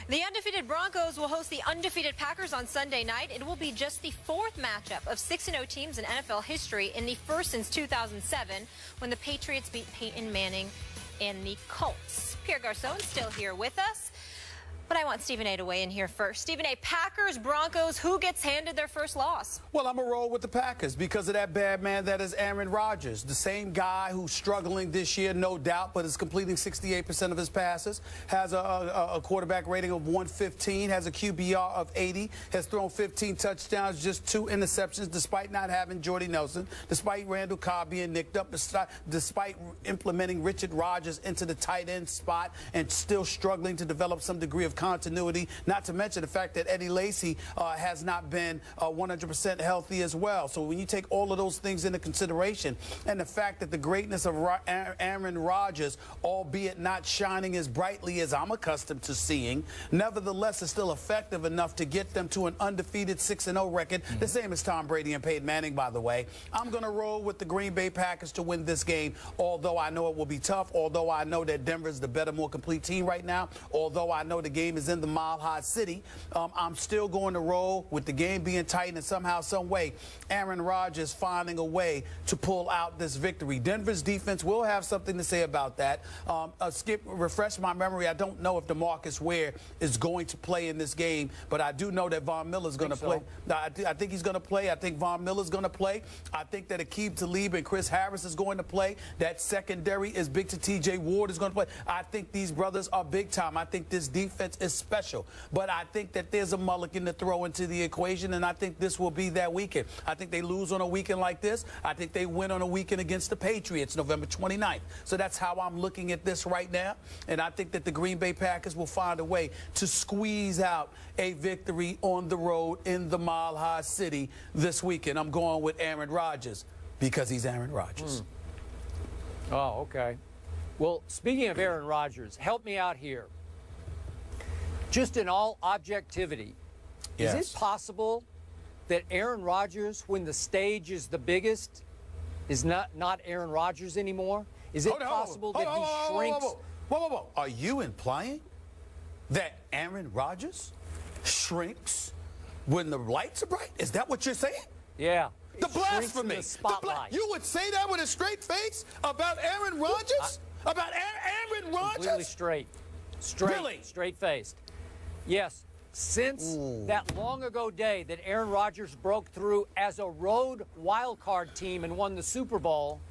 The undefeated Broncos will host the undefeated Packers on Sunday night. It will be just the fourth matchup of 6-0 teams in NFL history, and the first since 2007 when the Patriots beat Peyton Manning and the Colts. Pierre Garçon still here with us, but I want Stephen A. to weigh in here first. Stephen A., Packers, Broncos, who gets handed their first loss? Well, I'm going to roll with the Packers because of that bad man that is Aaron Rodgers, the same guy who's struggling this year, no doubt, but is completing 68% of his passes, has a quarterback rating of 115, has a QBR of 80, has thrown 15 touchdowns, just 2 interceptions, despite not having Jordy Nelson, despite Randall Cobb being nicked up, despite implementing Richard Rodgers into the tight end spot and still struggling to develop some degree of continuity, not to mention the fact that Eddie Lacy has not been 100% healthy as well. So when you take all of those things into consideration and the fact that the greatness of Aaron Rodgers, albeit not shining as brightly as I'm accustomed to seeing, nevertheless is still effective enough to get them to an undefeated 6-0 record, the same as Tom Brady and Peyton Manning, by the way. I'm going to roll with the Green Bay Packers to win this game, although I know it will be tough, although I know that Denver's the better, more complete team right now, although I know the game is in the Mile High City. I'm still going to roll with the game being tight and somehow, some way, Aaron Rodgers finding a way to pull out this victory. Denver's defense will have something to say about that. Refresh my memory. I don't know if DeMarcus Ware is going to play in this game, but I do know that Von Miller's going to play. I think he's going to play. I think Von Miller's going to play. I think that Aqib Talib and Chris Harris is going to play. That secondary is big to TJ Ward is going to play. I think these brothers are big time. I think this defense is special, but I think that there's a mulligan to throw into the equation, and I think this will be that weekend. I think they lose on a weekend like this. I think they win on a weekend against the Patriots November 29th. So that's how I'm looking at this right now, and I think that the Green Bay Packers will find a way to squeeze out a victory on the road in the Mile High City this weekend. I'm going with Aaron Rodgers because he's Aaron Rodgers. Oh, okay. Well, speaking of Aaron Rodgers, help me out here. Just in all objectivity, is it possible that Aaron Rodgers, when the stage is the biggest, is not Aaron Rodgers anymore? Is it possible that he shrinks? Whoa. Are you implying that Aaron Rodgers shrinks when the lights are bright? Is that what you're saying? Yeah. The blasphemy. The spotlight. You would say that with a straight face about Aaron Rodgers? About Aaron Rodgers? Completely straight. Really? Straight-faced. Yes, since that long-ago day that Aaron Rodgers broke through as a road wildcard team and won the Super Bowl,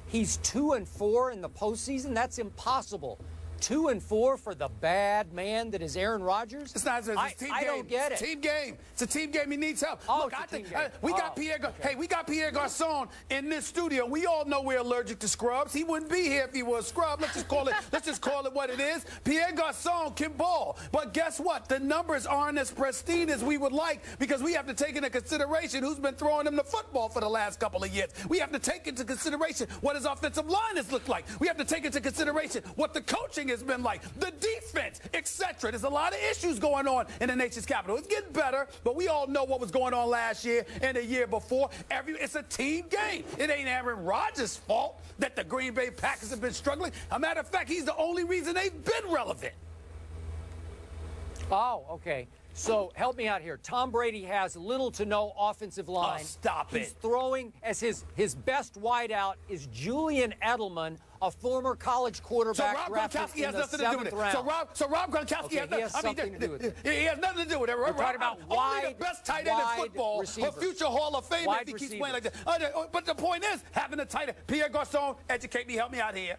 he's 2-4 in the postseason. That's impossible. 2-4 for the bad man that is Aaron Rodgers? It's not. It's a team game. I don't get it. It's a team game. It's a team game. He needs help. Oh, Look, I think we got Pierre. Okay. Hey, we got Pierre Garçon in this studio. We all know we're allergic to scrubs. He wouldn't be here if he was a scrub. Let's just call it. Let's just call it what it is. Pierre Garçon can ball, but guess what? The numbers aren't as pristine as we would like because we have to take into consideration who's been throwing him the football for the last couple of years. We have to take into consideration what his offensive line has looked like. We have to take into consideration what the coaching has been like. The defense, etc. There's a lot of issues going on in the nation's capital. It's getting better, but we all know what was going on last year and the year before. It's a team game. It ain't Aaron Rodgers' fault that the Green Bay Packers have been struggling. As a matter of fact, he's the only reason they've been relevant. Oh, okay. So help me out here. Tom Brady has little to no offensive line. Oh, stop it. He's throwing as his best wideout is Julian Edelman, a former college quarterback. So Rob drafted Gronkowski has nothing to do with it. Round. So Rob Gronkowski has something to do with it. He has nothing to do with it. We're talking about only the best tight end in football, a future Hall of Famer if he keeps playing like that. But the point is, having a tight end. Pierre Garçon, educate me, help me out here.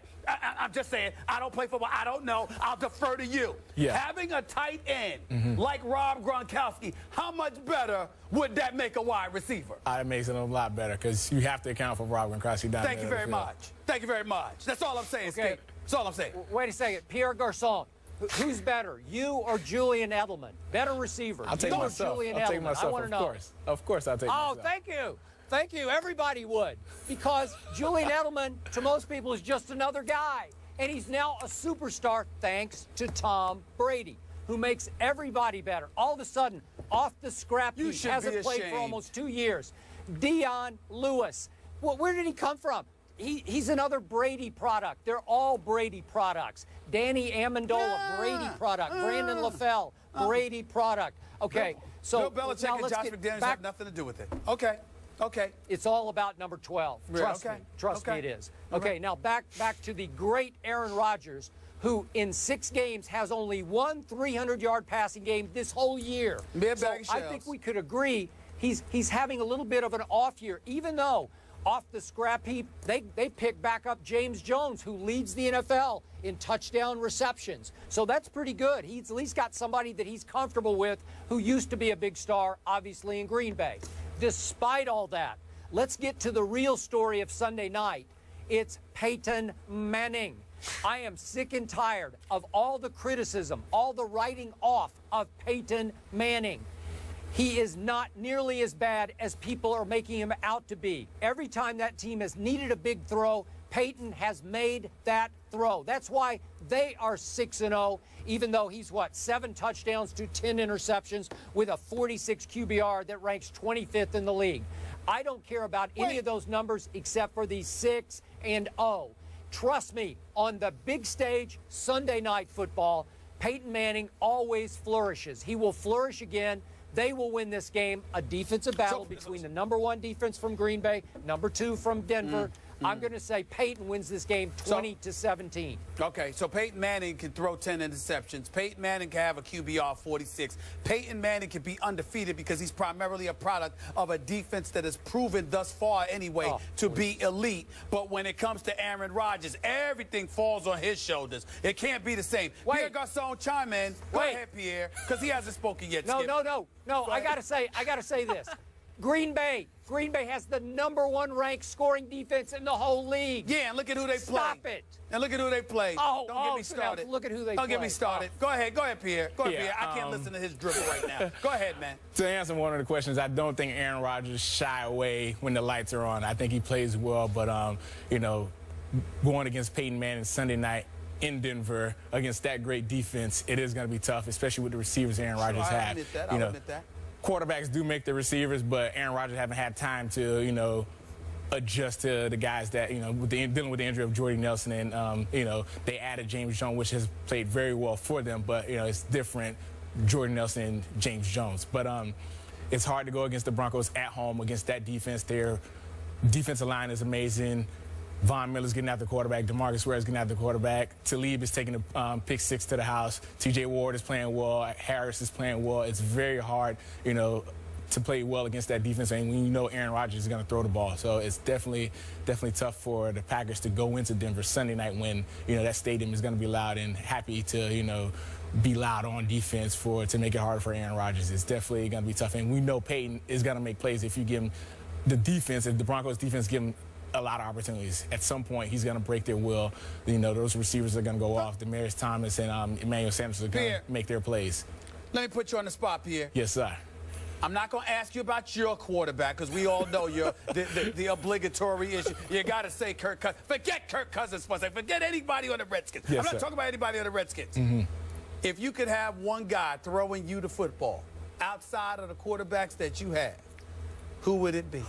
I'm just saying, I don't play football. I don't know. I'll defer to you. Yeah. Having a tight end like Rob Gronkowski, how much better would that make a wide receiver? It makes it a lot better because you have to account for Rob Gronkowski down there. Thank you very much. Thank you very much. That's all I'm saying, okay. Skip. That's all I'm saying. Wait a second. Pierre Garçon, who's better, you or Julian Edelman? Better receiver. I'll take myself. Julian I'll take Edelman. myself, I want to know. Of course I'll take myself. Oh, thank you. Thank you. Everybody would. Because Julian Edelman, to most people, is just another guy. And he's now a superstar thanks to Tom Brady, who makes everybody better. All of a sudden, off the scrap heap, hasn't played for almost 2 years. Dion Lewis. Well, where did he come from? he's another Brady product. They're all Brady products. Danny Amendola, Brady product. Brandon LaFell, Brady product. Okay, so Bill Belichick and Josh McDaniels have nothing to do with it. Okay. Okay. It's all about number 12. Trust me. Trust me, it is. Okay, now back to the great Aaron Rodgers, who in 6 games has only one 300-yard passing game this whole year. So I think we could agree he's having a little bit of an off year, even though off the scrap heap, they pick back up James Jones, who leads the NFL in touchdown receptions. So that's pretty good. He's at least got somebody that he's comfortable with who used to be a big star, obviously, in Green Bay. Despite all that, let's get to the real story of Sunday night. It's Peyton Manning. I am sick and tired of all the criticism, all the writing off of Peyton Manning. He is not nearly as bad as people are making him out to be. Every time that team has needed a big throw, Peyton has made that throw. That's why they are 6-0, even though he's, 7 touchdowns to 10 interceptions with a 46 QBR that ranks 25th in the league. I don't care about any of those numbers except for the 6-0. Trust me, on the big stage, Sunday Night Football, Peyton Manning always flourishes. He will flourish again. They will win this game, a defensive battle between the number 1 defense from Green Bay, number 2 from Denver. I'm going to say Peyton wins this game 20-17. Okay, so Peyton Manning can throw 10 interceptions. Peyton Manning can have a QBR 46. Peyton Manning can be undefeated because he's primarily a product of a defense that has proven thus far anyway to be elite. But when it comes to Aaron Rodgers, everything falls on his shoulders. It can't be the same. Pierre Garçon, chime in. Go ahead, Pierre, because he hasn't spoken yet. No, I gotta say this. Green Bay has the number 1 ranked scoring defense in the whole league. Yeah, and look at who they play. Stop it. And look at who they play. Don't get me started. Look at who they play. Don't get me started. Go ahead, Pierre. Go ahead, Pierre. I can't listen to his dribble right now. Go ahead, man. To answer one of the questions, I don't think Aaron Rodgers shy away when the lights are on. I think he plays well, but going against Peyton Manning Sunday night in Denver against that great defense, it is going to be tough, especially with the receivers Aaron Rodgers has. I'll admit that. Quarterbacks do make the receivers, but Aaron Rodgers haven't had time to, adjust to the guys that, dealing with the injury of Jordy Nelson. And, they added James Jones, which has played very well for them. But, it's different, Jordy Nelson and James Jones. But it's hard to go against the Broncos at home against that defense. Their defensive line is amazing. Von Miller's getting out the quarterback. DeMarcus Ware's getting out the quarterback. Talib is taking the pick 6 to the house. T.J. Ward is playing well. Harris is playing well. It's very hard, to play well against that defense. And when Aaron Rodgers is going to throw the ball. So it's definitely tough for the Packers to go into Denver Sunday night when, that stadium is going to be loud and happy to, be loud on defense to make it harder for Aaron Rodgers. It's definitely going to be tough. And we know Peyton is going to make plays if you give him the defense, if the Broncos defense give him a lot of opportunities. At some point, he's going to break their will. Those receivers are going to go off. Demaryius Thomas and Emmanuel Sanders are going to make their plays. Let me put you on the spot, Pierre. Yes, sir. I'm not going to ask you about your quarterback because we all know the obligatory issue. You got to say Kirk Cousins. Forget Kirk Cousins for a second. Forget anybody on the Redskins. Yes, I'm not talking about anybody on the Redskins. If you could have one guy throwing you the football outside of the quarterbacks that you have, who would it be?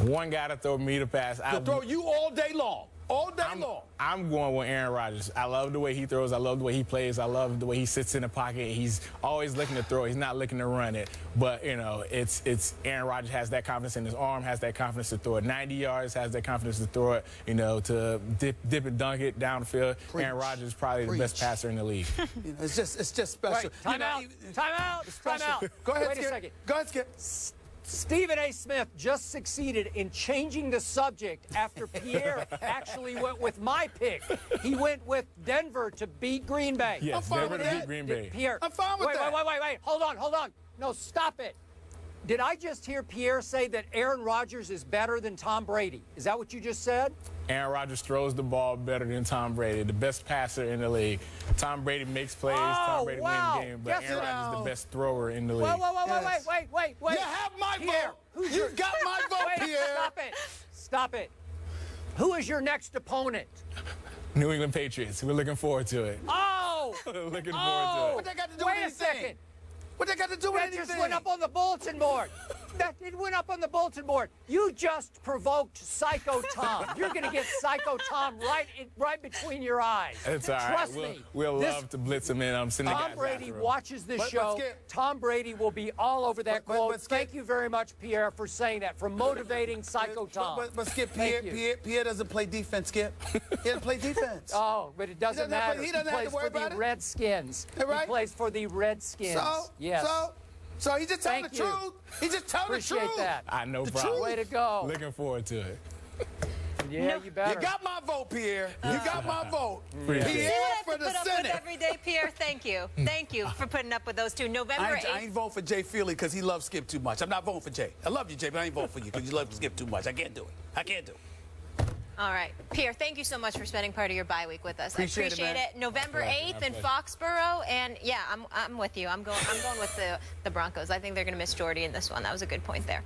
One guy to throw me the pass. To throw you all day long. All day long. I'm going with Aaron Rodgers. I love the way he throws. I love the way he plays. I love the way he sits in the pocket. He's always looking to throw. He's not looking to run it. But, it's Aaron Rodgers has that confidence in his arm, has that confidence to throw it 90 yards, has that confidence to throw it, to dip and dunk it down the field. Aaron Rodgers is probably the best passer in the league. It's just special. Wait, time out. Go ahead, Wait Skip. a second. Go ahead, Skip. Stephen A. Smith just succeeded in changing the subject after Pierre actually went with my pick. He went with Denver to beat Green Bay. Yes, Denver to beat Green Bay. Pierre, I'm fine with that. Wait. Hold on. No, stop it. Did I just hear Pierre say that Aaron Rodgers is better than Tom Brady? Is that what you just said? Aaron Rodgers throws the ball better than Tom Brady, the best passer in the league. Tom Brady makes plays, Tom Brady wins the game, but Aaron Rodgers is the best thrower in the league. Wait. You have my vote. You got my vote, Pierre. Stop it. Who is your next opponent? New England Patriots. We're looking forward to it. Oh! Looking forward to it. What they got to do with anything? Wait a second. What they got to do with anything? That just went up on the bulletin board. It went up on the bulletin board. You just provoked Psycho Tom. You're going to get Psycho Tom right between your eyes. It's all right. Trust me. We'll love to blitz him in. Send the guys Tom Brady after him. watches this show. Tom Brady will be all over that quote. Thank you very much, Pierre, for saying that, for motivating Psycho Tom. But Skip, Pierre doesn't play defense, Skip. He doesn't play defense. Oh, but it doesn't matter. He doesn't have to worry about it. He plays for the Redskins. Right? He plays for the Redskins. Yes. So he's just telling the truth. He's just telling the truth. Appreciate that. I know, bro. Way to go. Looking forward to it. Yeah, you better. You got my vote, Pierre. You got my vote. Pierre for the Senate. Put up with every day, Pierre. Thank you. Thank you for putting up with those two. November 8th. I ain't voting for Jay Feely because he loves Skip too much. I'm not voting for Jay. I love you, Jay, but I ain't voting for you because you love Skip too much. I can't do it. I can't do it. All right. Pierre, thank you so much for spending part of your bye week with us. Appreciate it. November 8th in Foxborough. And, yeah, I'm with you. I'm going with the Broncos. I think they're going to miss Jordy in this one. That was a good point there.